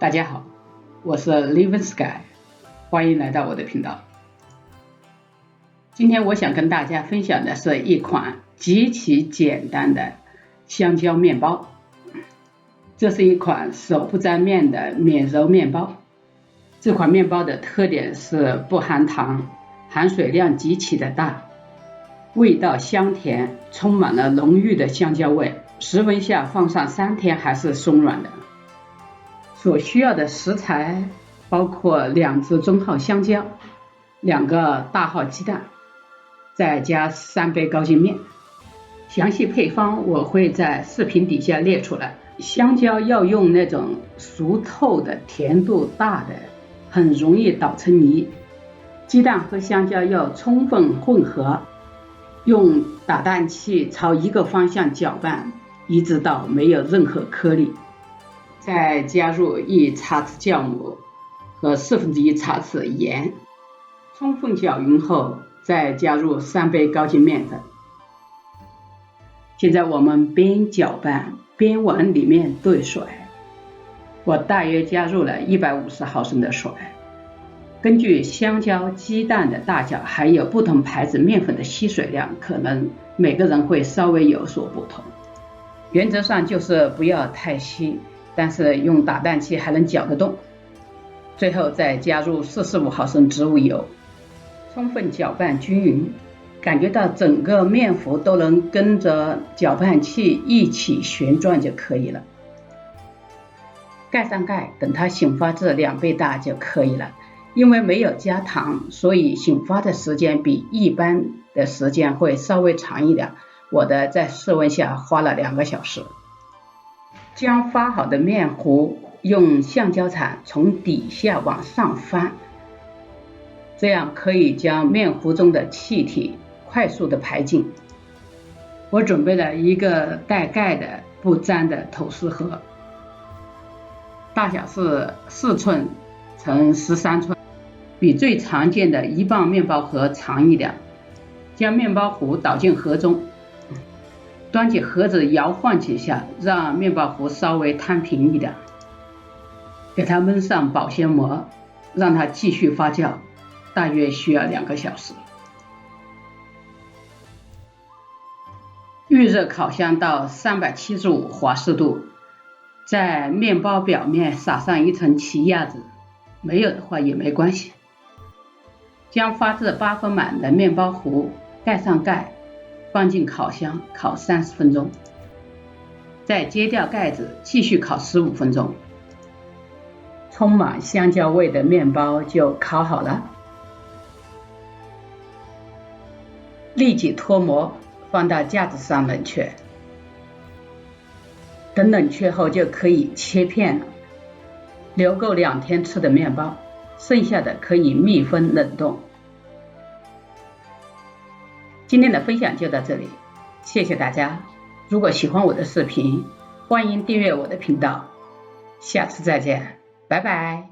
大家好，我是 Living Sky， 欢迎来到我的频道。今天我想跟大家分享的是一款极其简单的香蕉面包。这是一款手不沾面的免揉面包。这款面包的特点是不含糖，含水量极其的大，味道香甜，充满了浓郁的香蕉味，室温下放上3天还是松软的。所需要的食材包括2只中号香蕉、2个大号鸡蛋，再加3杯高筋面。详细配方我会在视频底下列出来。香蕉要用那种熟透的、甜度大的，很容易捣成泥。鸡蛋和香蕉要充分混合，用打蛋器朝一个方向搅拌，一直到没有任何颗粒。再加入1茶匙酵母和1/4茶匙盐，充分搅匀后，再加入3杯高筋面粉。现在我们边搅拌边往里面兑水，我大约加入了150毫升的水。根据香蕉、鸡蛋的大小，还有不同牌子面粉的吸水量，可能每个人会稍微有所不同。原则上就是不要太稀，但是用打蛋器还能搅得动。最后再加入45毫升植物油，充分搅拌均匀，感觉到整个面糊都能跟着搅拌器一起旋转就可以了。盖上盖，等它醒发至2倍大就可以了。因为没有加糖，所以醒发的时间比一般的时间会稍微长一点。我的在室温下花了2个小时。将发好的面糊用橡胶铲从底下往上翻，这样可以将面糊中的气体快速的排尽。我准备了一个带盖的不粘的吐司盒，大小是4寸乘13寸，比最常见的1磅面包盒长一点。将面包糊倒进盒中，端起盒子摇晃几下，让面包糊稍微摊平一点，给它蒙上保鲜膜，让它继续发酵，大约需要2个小时。预热烤箱到375华氏度，在面包表面撒上一层奇亚籽，没有的话也没关系。将发至8分满的面包糊盖上盖，放进烤箱烤30分钟，再揭掉盖子继续烤15分钟。充满香蕉味的面包就烤好了，立即脱模，放到架子上冷却。等冷却后就可以切片了，留够2天吃的面包，剩下的可以密封冷冻。今天的分享就到这里，谢谢大家。如果喜欢我的视频，欢迎订阅我的频道。下次再见，拜拜。